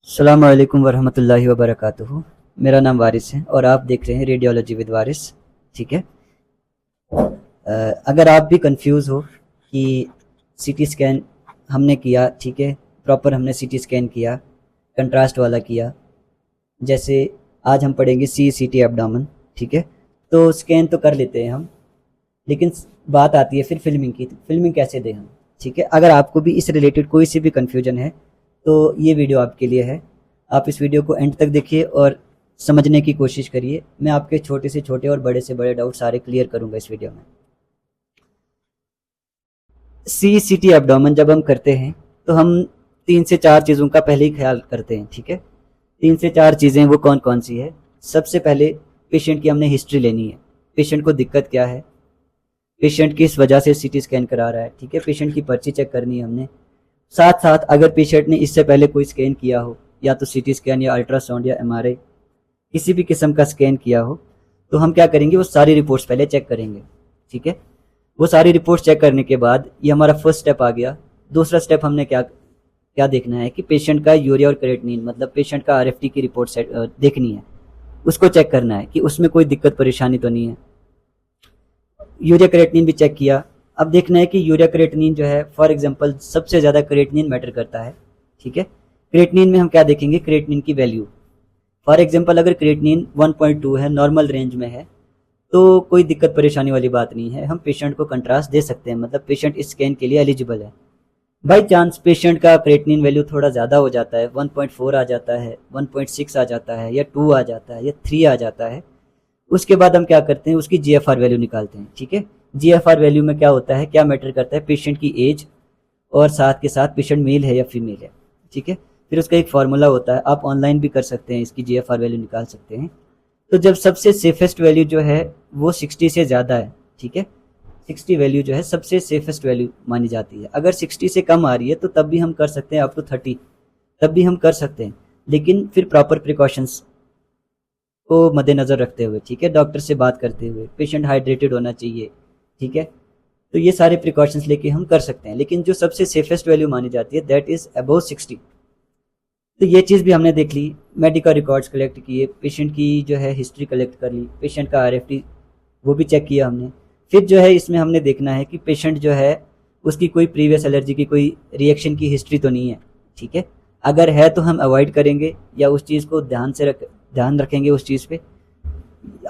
अस्सलाम वालेकुम वरहमतुल्लाहि वबरकातुहू। मेरा नाम वारिस है और आप देख रहे हैं रेडियोलॉजी विद वारिस। ठीक है। अगर आप भी कंफ्यूज हो कि सीटी स्कैन हमने किया, ठीक है, प्रॉपर हमने सीटी स्कैन किया, कंट्रास्ट वाला किया, जैसे आज हम पढ़ेंगे सी सी टी एब्डोमेन। ठीक है। तो स्कैन तो कर लेते हैं हम, लेकिन बात आती है फिर फिल्मिंग की। फिल्मिंग कैसे दें हम? ठीक है। अगर आपको भी इस रिलेटेड कोई सी भी कन्फ्यूजन है तो ये वीडियो आपके लिए है। आप इस वीडियो को एंड तक देखिए और समझने की कोशिश करिए। मैं आपके छोटे से छोटे और बड़े से बड़े डाउट सारे क्लियर करूंगा इस वीडियो में। सी सी टी एब्डोमेन जब हम करते हैं तो हम 3 से 4 चीज़ों का पहले ही ख्याल करते हैं। ठीक है। 3 से 4 चीज़ें वो कौन कौन सी है? सबसे पहले पेशेंट की हमने हिस्ट्री लेनी है। पेशेंट को दिक्कत क्या है, पेशेंट किस वजह से सीटी स्कैन करा रहा है। ठीक है। पेशेंट की पर्ची चेक करनी है हमने। साथ साथ अगर पेशेंट ने इससे पहले कोई स्कैन किया हो, या तो सीटी स्कैन या अल्ट्रासाउंड या एमआरआई, किसी भी किस्म का स्कैन किया हो, तो हम क्या करेंगे, वो सारी रिपोर्ट्स पहले चेक करेंगे। ठीक है। वो सारी रिपोर्ट्स चेक करने के बाद ये हमारा फर्स्ट स्टेप आ गया। दूसरा स्टेप हमने क्या क्या देखना है कि पेशेंट का यूरिया और क्रेटिनिन, मतलब पेशेंट का आरएफटी की रिपोर्ट देखनी है। उसको चेक करना है कि उसमें कोई दिक्कत परेशानी तो नहीं है। यूरिया क्रेटिनिन भी चेक किया। अब देखना है कि यूरिया क्रेटिनिन जो है, फॉर एग्जांपल सबसे ज़्यादा क्रेटिनिन मैटर करता है। ठीक है। क्रेटिनिन में हम क्या देखेंगे, क्रेटिनिन की वैल्यू। फॉर एग्जांपल अगर क्रेटिनिन 1.2 है, नॉर्मल रेंज में है, तो कोई दिक्कत परेशानी वाली बात नहीं है, हम पेशेंट को कंट्रास्ट दे सकते हैं, मतलब पेशेंट इस स्कैन के लिए एलिजिबल है। बाई चांस पेशेंट का क्रेटिनिन वैल्यू थोड़ा ज़्यादा हो जाता है, 1.4 आ जाता है, 1.6 आ जाता है, या 2 आ जाता है, या 3 आ जाता है, उसके बाद हम क्या करते हैं, उसकी जीएफआर वैल्यू निकालते हैं। ठीक है। जीएफआर वैल्यू में क्या होता है, क्या मैटर करता है, पेशेंट की एज और साथ के साथ पेशेंट मेल है या फीमेल है। ठीक है। फिर उसका एक फार्मूला होता है, आप ऑनलाइन भी कर सकते हैं, इसकी जीएफआर वैल्यू निकाल सकते हैं। तो जब सबसे सेफेस्ट वैल्यू जो है वो 60 से ज़्यादा है, ठीक है, 60 वैल्यू जो है सबसे सेफेस्ट वैल्यू मानी जाती है। अगर 60 से कम आ रही है तो तब भी हम कर सकते हैं, अप टू 30 तब भी हम कर सकते हैं, लेकिन फिर प्रॉपर प्रिकॉशंस को मद्देनज़र रखते हुए। ठीक है। डॉक्टर से बात करते हुए, पेशेंट हाइड्रेटेड होना चाहिए। ठीक है। तो ये सारे प्रिकॉशंस लेके हम कर सकते हैं, लेकिन जो सबसे सेफेस्ट वैल्यू मानी जाती है दैट इज़ अबव 60। तो ये चीज़ भी हमने देख ली। मेडिकल रिकॉर्ड्स कलेक्ट किए, पेशेंट की जो है हिस्ट्री कलेक्ट कर ली, पेशेंट का आरएफटी वो भी चेक किया हमने। फिर जो है इसमें हमने देखना है कि पेशेंट जो है उसकी कोई प्रीवियस एलर्जी की, कोई रिएक्शन की हिस्ट्री तो नहीं है। ठीक है। अगर है तो हम अवॉइड करेंगे या उस चीज़ को ध्यान रखेंगे उस चीज़ पे।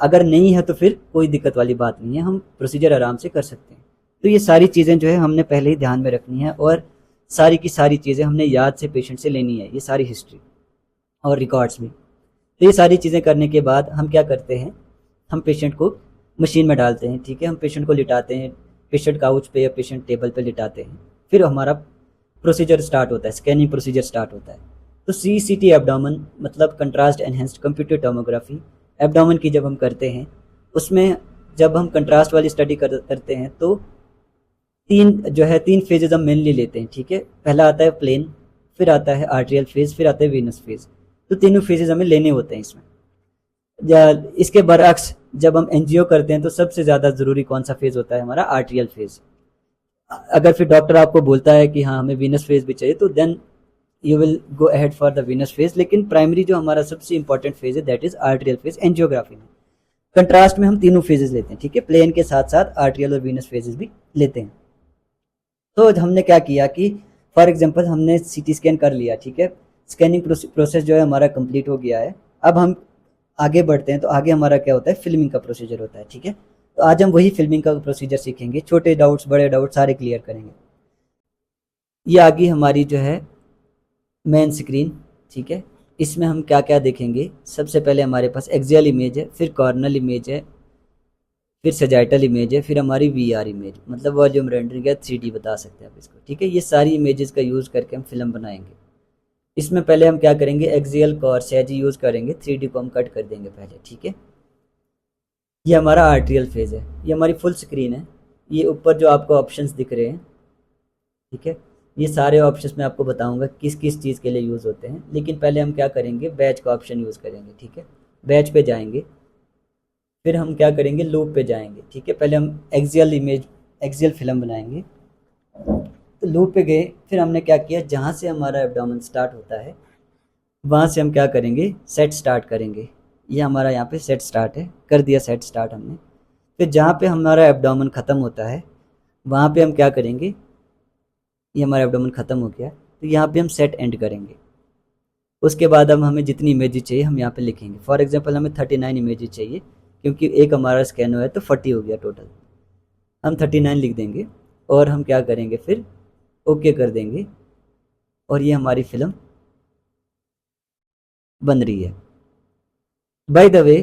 अगर नहीं है तो फिर कोई दिक्कत वाली बात नहीं है, हम प्रोसीजर आराम से कर सकते हैं। तो ये सारी चीज़ें जो है हमने पहले ही ध्यान में रखनी है, और सारी की सारी चीज़ें हमने याद से पेशेंट से लेनी है, ये सारी हिस्ट्री और रिकॉर्ड्स भी। तो ये सारी चीज़ें करने के बाद हम क्या करते हैं, हम पेशेंट को मशीन में डालते हैं। ठीक है। हम पेशेंट को लिटाते हैं, पेशेंट काउच पे या पेशेंट टेबल पे लिटाते हैं। फिर हमारा प्रोसीजर स्टार्ट होता है, स्कैनिंग प्रोसीजर स्टार्ट होता है। तो सी सी टी एब्डोमेन मतलब contrast enhanced computer tomography abdomen की जब हम करते हैं, उसमें जब हम कंट्रास्ट वाली स्टडी करते हैं तो तीन फेजेज हम मेनली लेते हैं। ठीक है। पहला आता है प्लेन, फिर आता है आर्ट्रियल फेज, फिर आता है वीनस फेज। तो तीनों फेजेज हमें लेने होते हैं इसमें। इसके बरअक्स जब हम एनजीओ करते हैं तो सबसे ज़्यादा ज़रूरी कौन सा फेज होता है, हमारा आर्ट्रियल फेज। अगर फिर डॉक्टर आपको बोलता है कि हाँ हमें वीनस फेज भी चाहिए, तो then you will go ahead for the venous phase. लेकिन प्राइमरी जो हमारा सबसे इंपॉर्टेंट फेज है that is arterial phase angiography में। कंट्रास्ट में हम तीनों फेजेस लेते हैं। ठीक है। प्लेन के साथ साथ आर्ट्रियल और वीनस फेजेस भी लेते हैं। तो हमने क्या किया कि फॉर एग्जांपल हमने सीटी स्कैन कर लिया। ठीक है। स्कैनिंग प्रोसेस जो है हमारा कंप्लीट हो गया है। अब हम आगे बढ़ते हैं, तो आगे हमारा क्या होता है, फिल्मिंग का प्रोसीजर होता है। ठीक है। तो आज हम वही फिल्मिंग का प्रोसीजर सीखेंगे, छोटे डाउट्स बड़े डाउट सारे क्लियर करेंगे। ये आगे हमारी जो है मेन स्क्रीन। ठीक है। इसमें हम क्या क्या देखेंगे, सबसे पहले हमारे पास एक्सियल इमेज है, फिर कॉर्नल इमेज है, फिर सजाइटल इमेज है, फिर हमारी वीआर इमेज, मतलब वॉल्यूम रेंडरिंग या 3D बता सकते हैं आप इसको। ठीक है। ये सारी इमेजेस का यूज़ करके हम फिल्म बनाएंगे। इसमें पहले हम क्या करेंगे, एक्सियल कॉर सैजी यूज़ करेंगे, 3D को हम कट कर देंगे पहले। ठीक है। ये हमारा आर्ट्रियल फेज है, ये हमारी फुल स्क्रीन है। ये ऊपर जो आपको ऑप्शंस दिख रहे हैं, ठीक है, ये सारे ऑप्शंस मैं आपको बताऊंगा किस किस चीज़ के लिए यूज़ होते हैं। लेकिन पहले हम क्या करेंगे, बैच का ऑप्शन यूज़ करेंगे। ठीक है। बैच पे जाएंगे, फिर हम क्या करेंगे, लूप पे जाएंगे। ठीक है। पहले हम एक्सियल फिल्म बनाएंगे। तो लूप पे गए, फिर हमने क्या किया, जहाँ से हमारा एब्डोमेन स्टार्ट होता है वहाँ से हम क्या करेंगे, सेट स्टार्ट करेंगे। ये हमारा यहाँ पे सेट स्टार्ट है, कर दिया सेट स्टार्ट हमने। फिर जहाँ पे हमारा एब्डोमेन ख़त्म होता है वहाँ पे हम क्या करेंगे, ये हमारा एब्डोमेन ख़त्म हो गया तो यहाँ पे हम सेट एंड करेंगे। उसके बाद अब हमें जितनी इमेजेस चाहिए हम यहाँ पे लिखेंगे। फॉर एग्जांपल हमें 39 इमेजेस चाहिए, क्योंकि एक हमारा स्कैन हुआ है तो 40 हो गया टोटल। हम 39 लिख देंगे और हम क्या करेंगे, फिर ओके कर देंगे और ये हमारी फिल्म बन रही है। बाय द वे,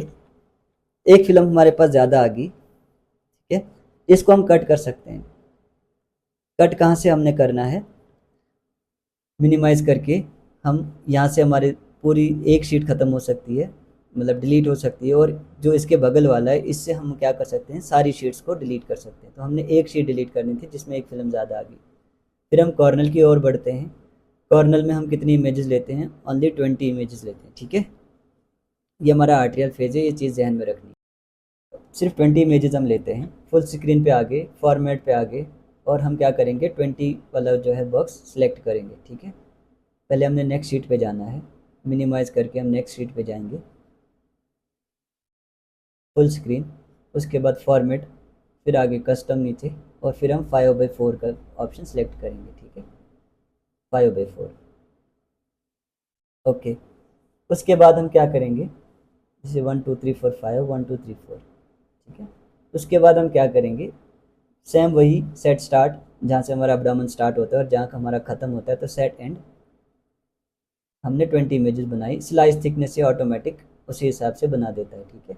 एक फिल्म हमारे पास ज़्यादा आ गई, ठीक है, इसको हम कट कर सकते हैं। कट कहाँ से हमने करना है, मिनिमाइज़ करके हम यहाँ से हमारे पूरी एक शीट ख़त्म हो सकती है, मतलब डिलीट हो सकती है, और जो इसके बगल वाला है इससे हम क्या कर सकते हैं, सारी शीट्स को डिलीट कर सकते हैं। तो हमने एक शीट डिलीट करनी थी जिसमें एक फिल्म ज़्यादा आ गई। फिर हम कॉर्नल की ओर बढ़ते हैं। कॉर्नल में हम कितनी इमेजेस लेते हैं, ओनली 20 इमेजेस लेते हैं, ठीक है। ये हमारा आर्टियल फेज है, ये चीज़ ध्यान में रखनी है। सिर्फ 20 इमेजेस हम लेते हैं। फुल स्क्रीन पे आगे, फॉर्मेट पे आगे, और हम क्या करेंगे, 20 वाला जो है बॉक्स सेलेक्ट करेंगे, ठीक है। पहले हमने नेक्स्ट शीट पे जाना है, मिनिमाइज़ करके हम नेक्स्ट शीट पे जाएंगे, फुल स्क्रीन, उसके बाद फॉर्मेट, फिर आगे कस्टम नीचे, और फिर हम 5/4 का ऑप्शन सेलेक्ट करेंगे, ठीक है, 5/4। ओके, उसके बाद हम क्या करेंगे, जैसे 1 2 3 4 5, 1 2 3 4, ठीक है। उसके बाद हम क्या करेंगे, सेम वही सेट स्टार्ट, जहाँ से हमारा एब्डोमेन स्टार्ट होता है और जहाँ हमारा ख़त्म होता है, तो सेट एंड हमने 20 इमेजेस बनाई। स्लाइस थिकनेस से ऑटोमेटिक उसी हिसाब से बना देता है, ठीक है।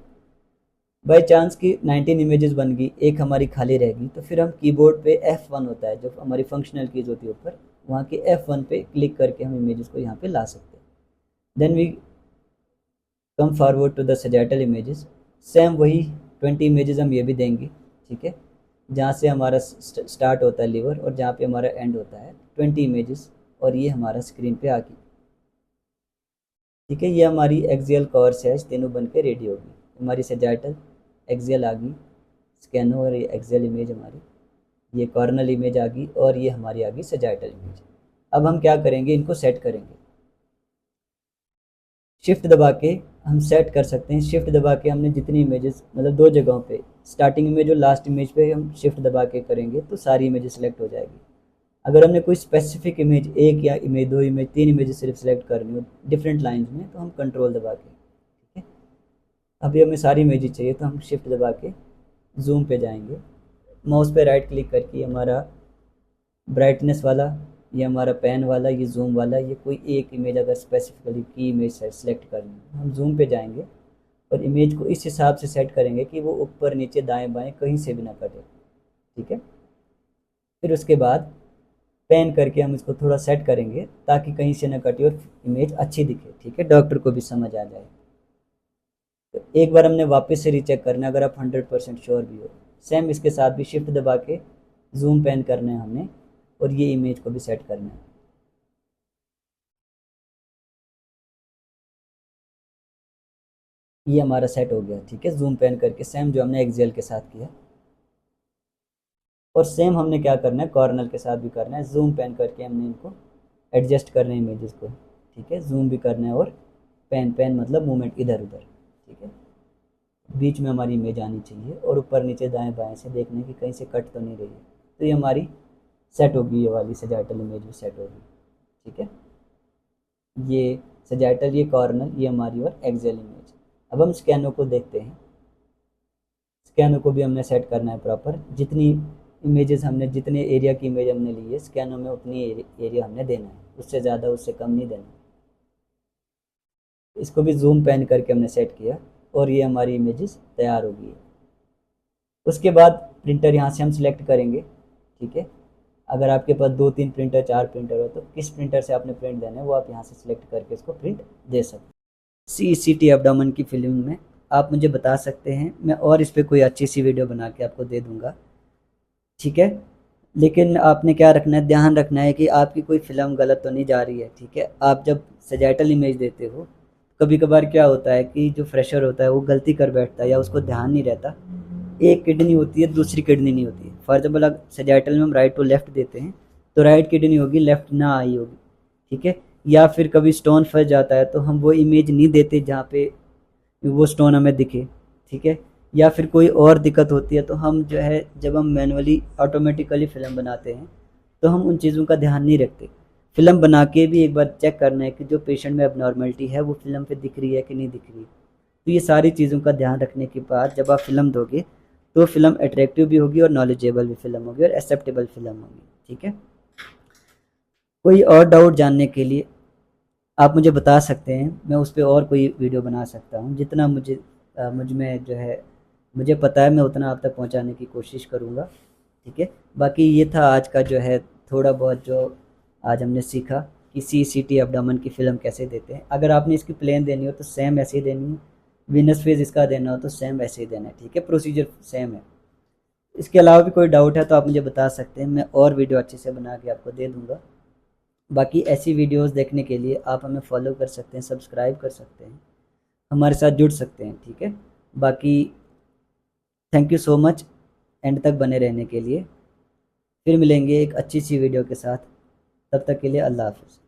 बाई चांस की 19 इमेजेस बन गई, एक हमारी खाली रहेगी, तो फिर हम कीबोर्ड पे F1 होता है जो हमारी फंक्शनल कीज होती है ऊपर, वहाँ के F1 पे क्लिक करके हम इमेजेस को यहाँ पे ला सकते हैं। Then we come forward to the sagittal images. Same वही 20 इमेजेस हम ये भी देंगे, ठीक है, जहाँ से हमारा स्टार्ट होता है लीवर और जहाँ पे हमारा एंड होता है, 20 इमेजेस, और ये हमारा स्क्रीन पे आ गई, ठीक है। ये हमारी एक्सियल कॉर्स है, तीनों बन के रेडी होगी। हमारी सजाइटल एक्सियल आ गई, स्कैनो और एक्सियल इमेज हमारी, ये कॉर्नल इमेज आ गई, और ये हमारी आ गई सजाइटल इमेज। अब हम क्या करेंगे, इनको सेट करेंगे। शिफ्ट दबा के हम सेट कर सकते हैं। शिफ्ट दबा के हमने जितनी इमेजेस, मतलब दो जगहों पे, स्टार्टिंग इमेज और लास्ट इमेज पे हम शिफ्ट दबा के करेंगे तो सारी इमेजेस सेलेक्ट हो जाएगी। अगर हमने कोई स्पेसिफिक इमेज, एक या इमेज, दो इमेज, तीन इमेजेस सिर्फ सेलेक्ट करनी हो डिफरेंट लाइंस में, तो हम कंट्रोल दबा के, ठीक है। अभी हमें सारी इमेजेस चाहिए तो हम शिफ्ट दबा के जूम पे जाएंगे, माउस पे राइट क्लिक करके हमारा ब्राइटनेस वाला, ये हमारा पेन वाला, ये जूम वाला, ये कोई एक इमेज अगर स्पेसिफिकली की इमेज सेलेक्ट करनी है, हम जूम पे जाएंगे और इमेज को इस हिसाब से सेट करेंगे कि वो ऊपर नीचे दाएं बाएं कहीं से भी ना कटे, ठीक है। फिर उसके बाद पेन करके हम इसको थोड़ा सेट करेंगे ताकि कहीं से ना कटे और इमेज अच्छी दिखे, ठीक है, डॉक्टर को भी समझ आ जाए। तो एक बार हमने वापस से रीचेक करना है अगर आप 100% श्योर भी हो। सेम इसके साथ भी शिफ्ट दबा के जूम पेन करना है हमने, और ये इमेज को भी सेट करना है। ये हमारा सेट हो गया, ठीक है, जूम पेन करके, सेम जो हमने एक्सेल के साथ किया। और सेम हमने क्या करना है, कॉर्नर के साथ भी करना है। जूम पेन करके हमने इनको एडजस्ट करना है इमेजेस को, ठीक है, जूम भी करना है, और पेन पेन मतलब मूवमेंट इधर उधर, ठीक है। बीच में हमारी इमेज आनी चाहिए और ऊपर नीचे दाएं बाएं से देखने की कहीं से कट तो नहीं रही है। तो ये हमारी सेट होगी, ये वाली सजाइटल इमेज भी सेट होगी, ठीक है। ये सजाइटल, ये कॉर्नर, ये हमारी और एक्सेल इमेज। अब हम स्कैनो को देखते हैं। स्कैनो को भी हमने सेट करना है प्रॉपर। जितनी इमेजेस हमने, जितने एरिया की इमेज हमने ली है स्कैनो में, उतनी एरिया हमने देना है, उससे ज़्यादा उससे कम नहीं देना। इसको भी जूम पेन करके हमने सेट किया और ये हमारी इमेजेस तैयार हो गई है। उसके बाद प्रिंटर यहाँ से हम सिलेक्ट करेंगे, ठीक है। अगर आपके पास 2 3 प्रिंटर, 4 प्रिंटर हो तो किस प्रिंटर से आपने प्रिंट देना है वो आप यहाँ से सिलेक्ट करके इसको प्रिंट दे सकते हैं। CCT एब्डोमेन की फिल्म में आप मुझे बता सकते हैं, मैं और इस पर कोई अच्छी सी वीडियो बना के आपको दे दूँगा, ठीक है। लेकिन आपने क्या रखना है, ध्यान रखना है कि आपकी कोई फ़िल्म गलत तो नहीं जा रही है, ठीक है। आप जब सजाइटल इमेज देते हो, कभी कभार क्या होता है कि जो फ्रेशर होता है वो गलती कर बैठता है या उसको ध्यान नहीं रहता, एक किडनी होती है दूसरी किडनी नहीं होती है। फॉर एग्जाम्पल अगर सजाइटल में हम राइट टू लेफ्ट देते हैं तो राइट किडनी होगी, लेफ्ट ना आई होगी, ठीक है। या फिर कभी स्टोन फंस जाता है तो हम वो इमेज नहीं देते जहाँ पे वो स्टोन हमें दिखे, ठीक है। या फिर कोई और दिक्कत होती है तो हम जो है जब हम मैनुअली ऑटोमेटिकली फ़िल्म बनाते हैं तो हम उन चीज़ों का ध्यान नहीं रखते। फ़िल्म बना के भी एक बार चेक करना है कि जो पेशेंट में एबनॉर्मलिटी है वो फ़िल्म पे दिख रही है कि नहीं दिख रही है। तो ये सारी चीज़ों का ध्यान रखने के बाद जब आप फ़िल्म दोगे तो फ़िल्म अट्रैक्टिव भी होगी और नॉलेजेबल भी फ़िल्म होगी और एक्सेप्टेबल फ़िल्म होगी, ठीक है। कोई और डाउट जानने के लिए आप मुझे बता सकते हैं, मैं उस पे और कोई वीडियो बना सकता हूँ। जितना मुझ में जो है मुझे पता है मैं उतना आप तक पहुँचाने की कोशिश करूँगा, ठीक है। बाकी ये था आज का जो है थोड़ा बहुत जो आज हमने सीखा कि CCT एब्डोमेन की फ़िल्म कैसे देते हैं। अगर आपने इसकी प्लेन देनी हो तो सेम ऐसे ही देनी है, वीनस फेज़ इसका देना हो तो सेम वैसे ही देना है, ठीक है। प्रोसीजर सेम है। इसके अलावा भी कोई डाउट है तो आप मुझे बता सकते हैं, मैं और वीडियो अच्छे से बना के आपको दे दूँगा। बाकी ऐसी वीडियोस देखने के लिए आप हमें फॉलो कर सकते हैं, सब्सक्राइब कर सकते हैं, हमारे साथ जुड़ सकते हैं, ठीक है। बाकी thank you so much and तक बने रहने के लिए। फिर मिलेंगे एक अच्छी सी वीडियो के साथ, तब तक के लिए अल्लाह हाफ़िज़।